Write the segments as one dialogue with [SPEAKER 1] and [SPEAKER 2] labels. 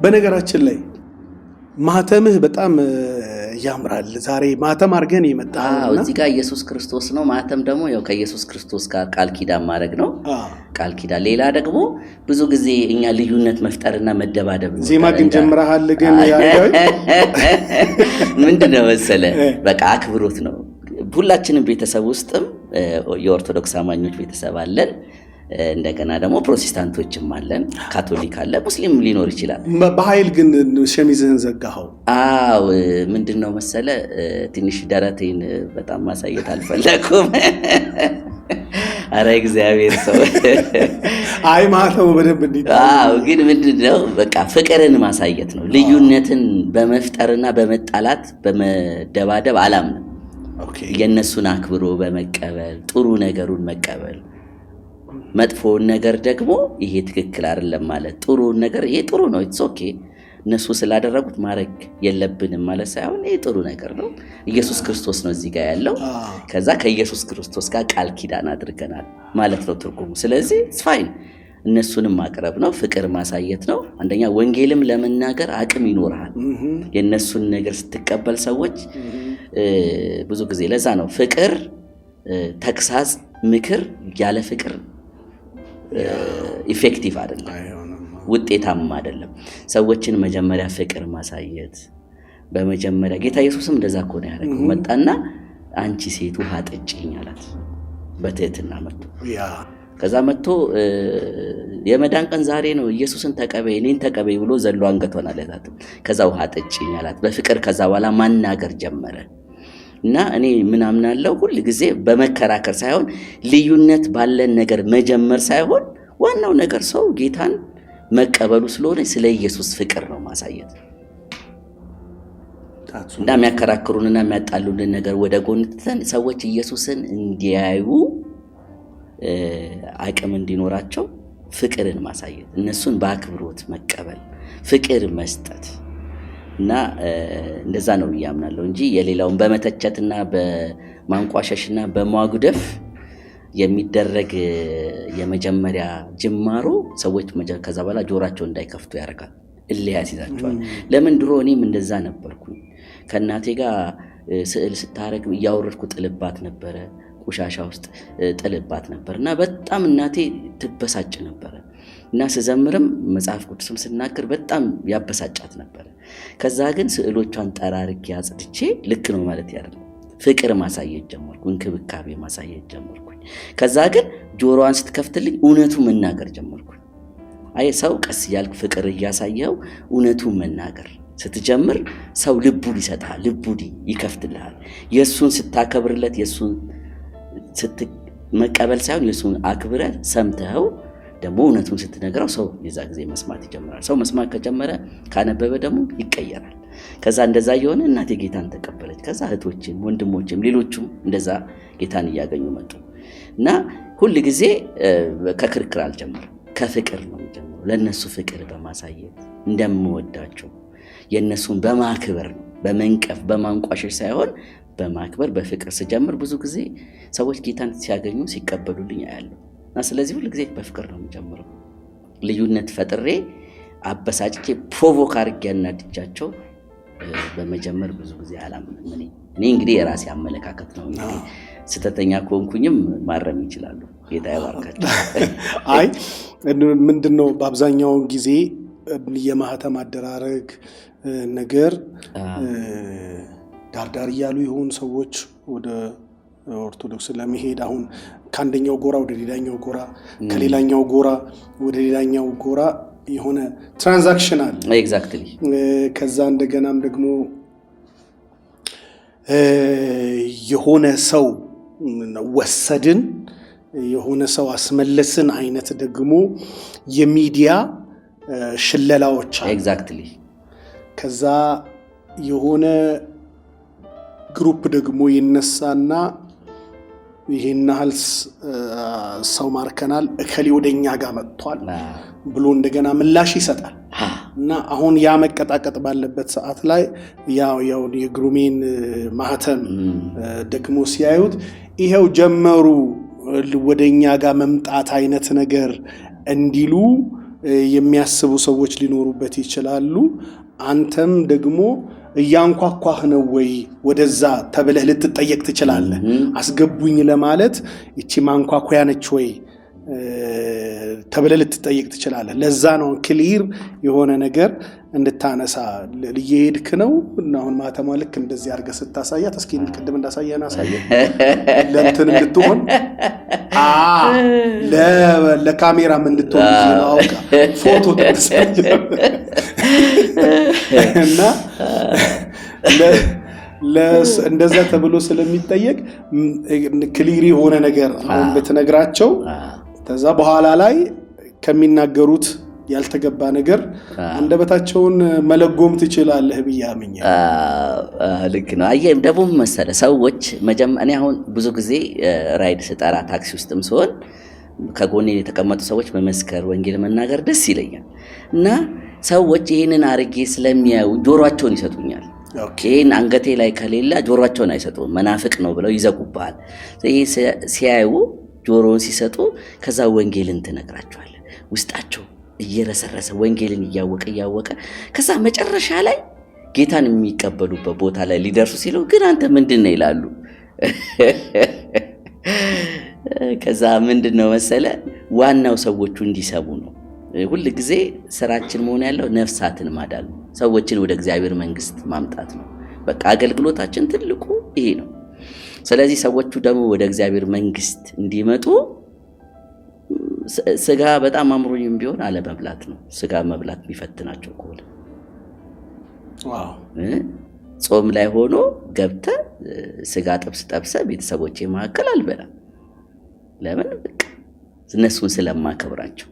[SPEAKER 1] በነገራችን ላይ ማህተምህ በጣም ያምራል። ዛሬ ማህተም አድርገን የመጣው
[SPEAKER 2] እዚህ ጋር ኢየሱስ ክርስቶስ ነው። ማህተም ደግሞ ያው ከኢየሱስ ክርስቶስ ጋር ቃል ኪዳን ማድረግ ነው። ቃል ኪዳን ሌላ ደግሞ ብዙ ጊዜ እኛ ልዩነት መፍጠርና መደባደብ ነው።
[SPEAKER 1] ዜማ ግን ጀምረሃል። ግን ያለው
[SPEAKER 2] ምንድነው መሰለህ በቃ አክብሮት ነው። ሁላችንም ቤተሰብ ውስጥም የኦርቶዶክስ አማኞች ቤተሰብ አለን። እንደገና ደግሞ ፕሮቴስታንቶችም አለን፣ ካቶሊክ አለ፣ ሙስሊም ሊኖር ይችላል።
[SPEAKER 1] በኃይል ግን ሸሚዝህን ዘጋኸው።
[SPEAKER 2] ምንድነው መሰለ ትንሽ ደረቴን በጣም ማሳየት አልፈለኩም። አረ እግዚአብሔር ሰው
[SPEAKER 1] አይ ማተው በደንብ እንዴ።
[SPEAKER 2] ግን ምንድነው በቃ ፍቅርን ማሳየት ነው። ልዩነትን በመፍጠርና በመጣላት በመደባደብ አላምንም። የነሱን አክብሮ በመቀበል ጥሩ ነገሩን መቀበል፣ መጥፎውን ነገር ደግሞ ይሄ ትክክል አይደለም ማለት፣ ጥሩውን ነገር ይሄ ጥሩ ነው ኢትስ ኦኬ እነሱ ስላደረጉት ማድረግ የለብንም ማለት ሳይሆን ይሄ ጥሩ ነገር ነው። ኢየሱስ ክርስቶስ ነው እዚህ ጋር ያለው። ከዛ ከኢየሱስ ክርስቶስ ጋር ቃል ኪዳን አድርገናል ማለት ነው ትርጉሙ። ስለዚህ ኢትስ ፋይን እነሱንም ማቅረብ ነው፣ ፍቅር ማሳየት ነው። አንደኛ ወንጌልም ለመናገር አቅም ይኖርሃል። የነሱን ነገር ስትቀበል ሰዎች ብዙ ጊዜ ለዛ ነው ፍቅር፣ ተግሳጽ፣ ምክር ያለ ፍቅር ኢፌክቲቭ አይደለም፣ ውጤታማ አይደለም። ሰዎችን መጀመሪያ ፍቅር ማሳየት በመጀመሪያ ጌታ ኢየሱስም እንደዛ እኮ ነው ያደረገው። መጣና አንቺ ሴት ውሃ ጠጪኝ አላት በትህትና መጥቶ። ከዛ መጥቶ የመዳን ቀን ዛሬ ነው ኢየሱስን ተቀበይ እኔን ተቀበይ ብሎ ዘሎ አንገቷን አለታት። ከዛ ውሃ ጠጪኝ አላት በፍቅር። ከዛ በኋላ ማናገር ጀመረ። እና እኔ ምን አምናለሁ ሁሉ ጊዜ በመከራከር ሳይሆን ልዩነት ባለን ነገር መጀመር ሳይሆን ዋናው ነገር ሰው ጌታን መቀበሉ ስለሆነ ስለ ኢየሱስ ፍቅር ነው ማሳየት። እና የሚያከራክሩንና የሚያጣሉልን ነገር ወደ ጎን ትተን ሰዎች ኢየሱስን እንዲያዩ አቅም እንዲኖራቸው ፍቅርን ማሳየት፣ እነሱን በአክብሮት መቀበል፣ ፍቅር መስጠት እና እንደዛ ነው ያምናለሁ እንጂ የሌላውን በመተቸትና በማንቋሸሽና በማጉደፍ የሚደረግ የመጀመሪያ ጅማሮ ሰዎች ከዛ በኋላ ጆራቸው እንዳይከፍቱ ያደርጋል፣ እልያስ ይዛቸዋል። ለምን ድሮ እኔም እንደዛ ነበርኩኝ። ከእናቴ ጋር ስዕል ስታረግ እያወረድኩ ጥልባት ነበረ፣ ቆሻሻ ውስጥ ጥልባት ነበር እና በጣም እናቴ ትበሳጭ ነበረ እና ስዘምርም መጽሐፍ ቅዱስም ስናገር በጣም ያበሳጫት ነበር። ከዛ ግን ስዕሎቿን ጠራርጌ አጽድቼ ልክ ነው ማለት ያደርግ ፍቅር ማሳየት ጀመርኩ፣ እንክብካቤ ማሳየት ጀመርኩኝ። ከዛ ግን ጆሮዋን ስትከፍትልኝ እውነቱ መናገር ጀመርኩኝ። አይ ሰው ቀስ ያልክ ፍቅር እያሳየው እውነቱ መናገር ስትጀምር ሰው ልቡን ይሰጣል፣ ልቡን ይከፍትልሃል። የሱን ስታከብርለት የሱን ስትመቀበል ሳይሆን የሱን አክብረህ ሰምተው ደግሞ እውነቱን ስትነግረው ሰው የዛ ጊዜ መስማት ይጀምራል። ሰው መስማት ከጀመረ ካነበበ ደግሞ ይቀየራል። ከዛ እንደዛ የሆነ እናቴ ጌታን ተቀበለች። ከዛ እህቶችም ወንድሞችም ሌሎቹም እንደዛ ጌታን እያገኙ መጡ እና ሁሉ ጊዜ ከክርክር አልጀመረም፣ ከፍቅር ነው የጀመረው። ለነሱ ፍቅር በማሳየት እንደምወዳቸው የነሱን በማክበር ነው፣ በመንቀፍ በማንቋሸሽ ሳይሆን በማክበር በፍቅር ስጀምር ብዙ ጊዜ ሰዎች ጌታን ሲያገኙ ሲቀበሉልኝ አያለሁ። እና ስለዚህ ሁሉ ጊዜ በፍቅር ነው የምጀምረው። ልዩነት ፈጥሬ አበሳጭቼ ፕሮቮክ አድርጌ ያናድጃቸው በመጀመር ብዙ ጊዜ አላምንም። እኔ እንግዲህ የራሴ አመለካከት ነው። እንግዲህ ስተተኛ ከሆንኩኝም ማረም ይችላሉ። ጌታ ይባርካቸው።
[SPEAKER 1] አይ ምንድነው በአብዛኛው ጊዜ የማህተም አደራረግ ነገር ዳርዳር እያሉ የሆኑ ሰዎች ወደ ኦርቶዶክስ ለመሄድ አሁን ከአንደኛው ጎራ ወደ ሌላኛው ጎራ፣ ከሌላኛው ጎራ ወደ ሌላኛው ጎራ የሆነ ትራንዛክሽናል
[SPEAKER 2] ኤግዛክትሊ።
[SPEAKER 1] ከዛ እንደገናም ደግሞ የሆነ ሰው ወሰድን የሆነ ሰው አስመለስን አይነት ደግሞ የሚዲያ ሽለላዎች አሉ።
[SPEAKER 2] ኤግዛክትሊ።
[SPEAKER 1] ከዛ የሆነ ግሩፕ ደግሞ ይነሳና ይሄን ያህል ሰው ማርከናል እከሌ ወደኛ ጋር መጥቷል ብሎ እንደገና ምላሽ ይሰጣል። እና አሁን ያ መቀጣቀጥ ባለበት ሰዓት ላይ ያው የግሩሜን ማህተም ደግሞ ሲያዩት ይሄው ጀመሩ ወደኛ ጋር መምጣት አይነት ነገር እንዲሉ የሚያስቡ ሰዎች ሊኖሩበት ይችላሉ። አንተም ደግሞ እያንኳኳህ ነው ወይ ወደዛ ተብለህ ልትጠየቅ ትችላለህ። አስገቡኝ ለማለት እቺ ማንኳኳያ ነች ወይ ተብለህ ልትጠየቅ ትችላለህ። ለዛ ነው ክሊር የሆነ ነገር እንድታነሳ ልየሄድክ ነው። እና አሁን ማተማ ልክ እንደዚህ አድርገህ ስታሳያት እስኪ ቅድም እንዳሳየና አሳየ ለእንትን እንድትሆን ለካሜራም እንድትሆን ነው አውቃ ፎቶ ተነሳች እና እንደዛ ተብሎ ስለሚጠየቅ ክሊር የሆነ ነገር አሁን ብትነግራቸው ከዛ በኋላ ላይ ከሚናገሩት ያልተገባ ነገር አንደበታቸውን መለጎም ትችላለህ ብያምኝ።
[SPEAKER 2] ልክ ነው። አየም ደግሞ መሰለ ሰዎች መጀመሪያ አሁን ብዙ ጊዜ ራይድ ስጠራ ታክሲ ውስጥም ሲሆን ከጎኔ የተቀመጡ ሰዎች መመስከር ወንጌል መናገር ደስ ይለኛል እና ሰዎች ይሄንን አርጌ ስለሚያዩ ጆሮአቸውን ይሰጡኛል። ይሄን አንገቴ ላይ ከሌላ ጆሮአቸውን አይሰጡም፣ መናፍቅ ነው ብለው ይዘጉባል። ይሄ ሲያዩ ጆሮውን ሲሰጡ ከዛ ወንጌልን ትነግራቸዋለህ። ውስጣቸው እየረሰረሰ ወንጌልን እያወቀ ከዛ መጨረሻ ላይ ጌታን የሚቀበሉበት ቦታ ላይ ሊደርሱ ሲሉ ግን አንተ ምንድነው ይላሉ። ከዛ ምንድነው መሰለ ዋናው ሰዎቹ እንዲሰሙ ነው። ሁሉ ጊዜ ስራችን መሆን ያለው ነፍሳትን ማዳን ነው። ሰዎችን ወደ እግዚአብሔር መንግስት ማምጣት ነው። በቃ አገልግሎታችን ትልቁ ይሄ ነው። ስለዚህ ሰዎቹ ደግሞ ወደ እግዚአብሔር መንግስት እንዲመጡ ስጋ በጣም አምሮኝም ቢሆን አለመብላት ነው። ስጋ መብላት ቢፈትናቸው ከሆነ ጾም ላይ ሆኖ ገብተ ስጋ ጠብሰ ቤተሰቦቼ መካከል አልበላም። ለምን? በቃ እነሱን ስለማከብራቸው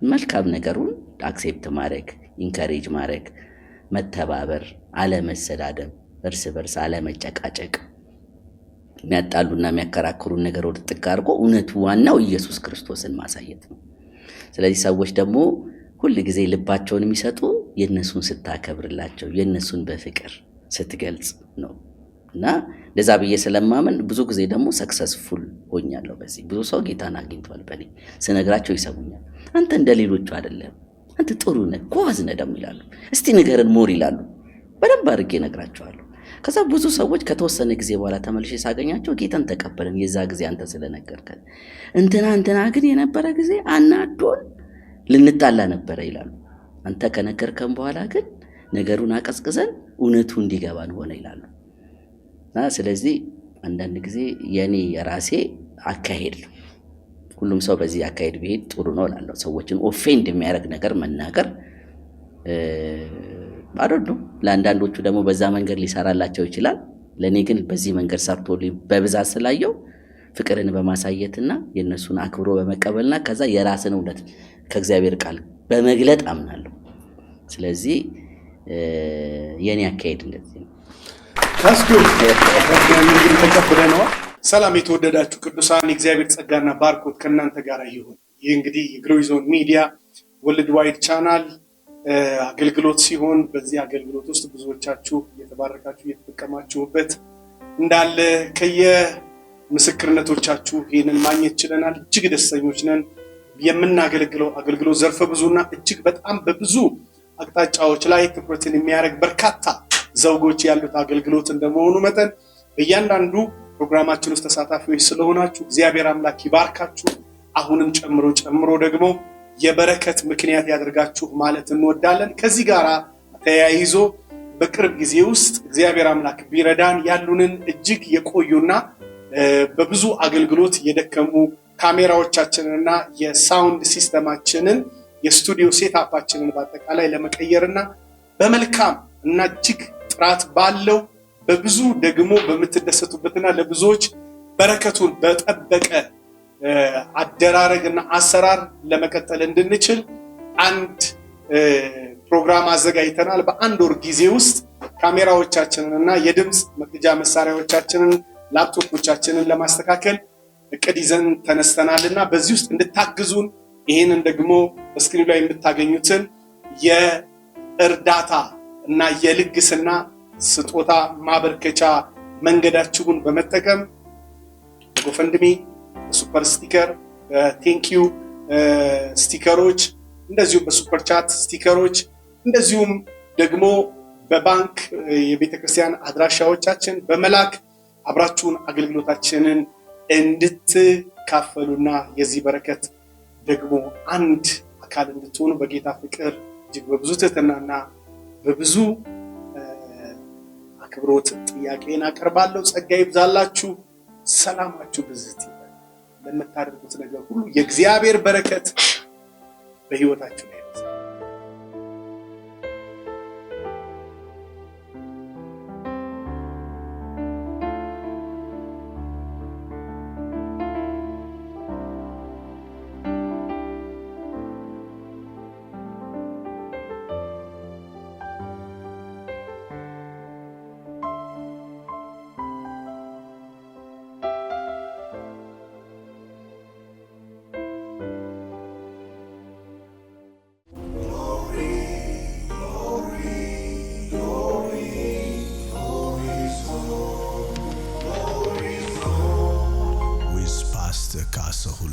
[SPEAKER 2] መልካም ነገሩን አክሴፕት ማድረግ፣ ኢንካሬጅ ማድረግ፣ መተባበር፣ አለመሰዳደብ፣ እርስ በርስ አለመጨቃጨቅ፣ የሚያጣሉና የሚያከራክሩን ነገር ወደ ጥግ አድርጎ እውነቱ ዋናው ኢየሱስ ክርስቶስን ማሳየት ነው። ስለዚህ ሰዎች ደግሞ ሁሉ ጊዜ ልባቸውን የሚሰጡ የነሱን ስታከብርላቸው የነሱን በፍቅር ስትገልጽ ነው። እና ለዛ ብዬ ስለማመን ብዙ ጊዜ ደግሞ ሰክሰስፉል ሆኛለሁ። በዚህ ብዙ ሰው ጌታን አግኝቷል። በኔ ስነግራቸው ይሰሙኛል። አንተ እንደሌሎቹ አይደለም፣ አንተ ጥሩ ነህ፣ ጎበዝ ነህ ደግሞ ይላሉ። እስቲ ንገረን ሞር ይላሉ። በደንብ አድርጌ እነግራቸዋለሁ። ከዛ ብዙ ሰዎች ከተወሰነ ጊዜ በኋላ ተመልሼ ሳገኛቸው ጌታን ተቀበልን የዛ ጊዜ አንተ ስለነገርከን፣ እንትና ግን የነበረ ጊዜ አናዶን ልንጣላ ነበረ ይላሉ። አንተ ከነገርከን በኋላ ግን ነገሩን አቀዝቅዘን እውነቱ እንዲገባን ሆነ ይላሉ። እና ስለዚህ አንዳንድ ጊዜ የኔ የራሴ አካሄድ ነው። ሁሉም ሰው በዚህ አካሄድ ቢሄድ ጥሩ ነው እላለሁ። ሰዎችን ኦፌንድ የሚያደርግ ነገር መናገር ባዶዶ ለአንዳንዶቹ ደግሞ በዛ መንገድ ሊሰራላቸው ይችላል። ለኔ ግን በዚህ መንገድ ሰርቶልኝ በብዛት ስላየው ፍቅርን በማሳየትና የነሱን አክብሮ በመቀበልና ከዛ የራስን እውነት ከእግዚአብሔር ቃል በመግለጥ አምናለሁ። ስለዚህ የኔ አካሄድ እንደዚህ ነው።
[SPEAKER 1] ሰላም የተወደዳችሁ ቅዱሳን፣ የእግዚአብሔር ጸጋና ባርኮት ከእናንተ ጋር ይሁን። ይህ እንግዲህ የግሎሪ ዞን ሚዲያ ወርልድ ዋይድ ቻናል አገልግሎት ሲሆን በዚህ አገልግሎት ውስጥ ብዙዎቻችሁ እየተባረካችሁ እየተጠቀማችሁበት እንዳለ ከየምስክርነቶቻችሁ ይህንን ማግኘት ችለናል። እጅግ ደስተኞች ነን። የምናገለግለው አገልግሎት ዘርፈ ብዙና እጅግ በጣም በብዙ አቅጣጫዎች ላይ ትኩረትን የሚያደርግ በርካታ ዘውጎች ያሉት አገልግሎት እንደመሆኑ መጠን በእያንዳንዱ ፕሮግራማችን ውስጥ ተሳታፊዎች ስለሆናችሁ እግዚአብሔር አምላክ ይባርካችሁ። አሁንም ጨምሮ ደግሞ የበረከት ምክንያት ያደርጋችሁ ማለት እንወዳለን። ከዚህ ጋር ተያይዞ በቅርብ ጊዜ ውስጥ እግዚአብሔር አምላክ ቢረዳን ያሉንን እጅግ የቆዩና በብዙ አገልግሎት የደከሙ ካሜራዎቻችንንና የሳውንድ ሲስተማችንን የስቱዲዮ ሴታፓችንን በአጠቃላይ ለመቀየርና በመልካም እና እጅግ ጥራት ባለው በብዙ ደግሞ በምትደሰቱበትና ለብዙዎች በረከቱን በጠበቀ አደራረግና አሰራር ለመቀጠል እንድንችል አንድ ፕሮግራም አዘጋጅተናል። በአንድ ወር ጊዜ ውስጥ ካሜራዎቻችንንና የድምፅ መቅጃ መሳሪያዎቻችንን ላፕቶፖቻችንን ለማስተካከል እቅድ ይዘን ተነስተናልና በዚህ ውስጥ እንድታግዙን ይህንን ደግሞ በስክሪኑ ላይ የምታገኙትን የእርዳታ እና የልግስና ስጦታ ማበርከቻ መንገዳችሁን በመጠቀም ጎፈንድሚ፣ ሱፐር ስቲከር፣ ቴንኪዩ ስቲከሮች፣ እንደዚሁም በሱፐር ቻት ስቲከሮች፣ እንደዚሁም ደግሞ በባንክ የቤተክርስቲያን አድራሻዎቻችን በመላክ አብራችሁን አገልግሎታችንን እንድትካፈሉና የዚህ በረከት ደግሞ አንድ አካል እንድትሆኑ በጌታ ፍቅር እጅግ በብዙ ትህትናና በብዙ አክብሮት ጥያቄን አቀርባለሁ። ጸጋ ይብዛላችሁ፣ ሰላማችሁ ብዝት ይበል። ለምታደርጉት ነገር ሁሉ የእግዚአብሔር በረከት በሕይወታችሁ ላይ ይብዛ።
[SPEAKER 3] Pastor Castle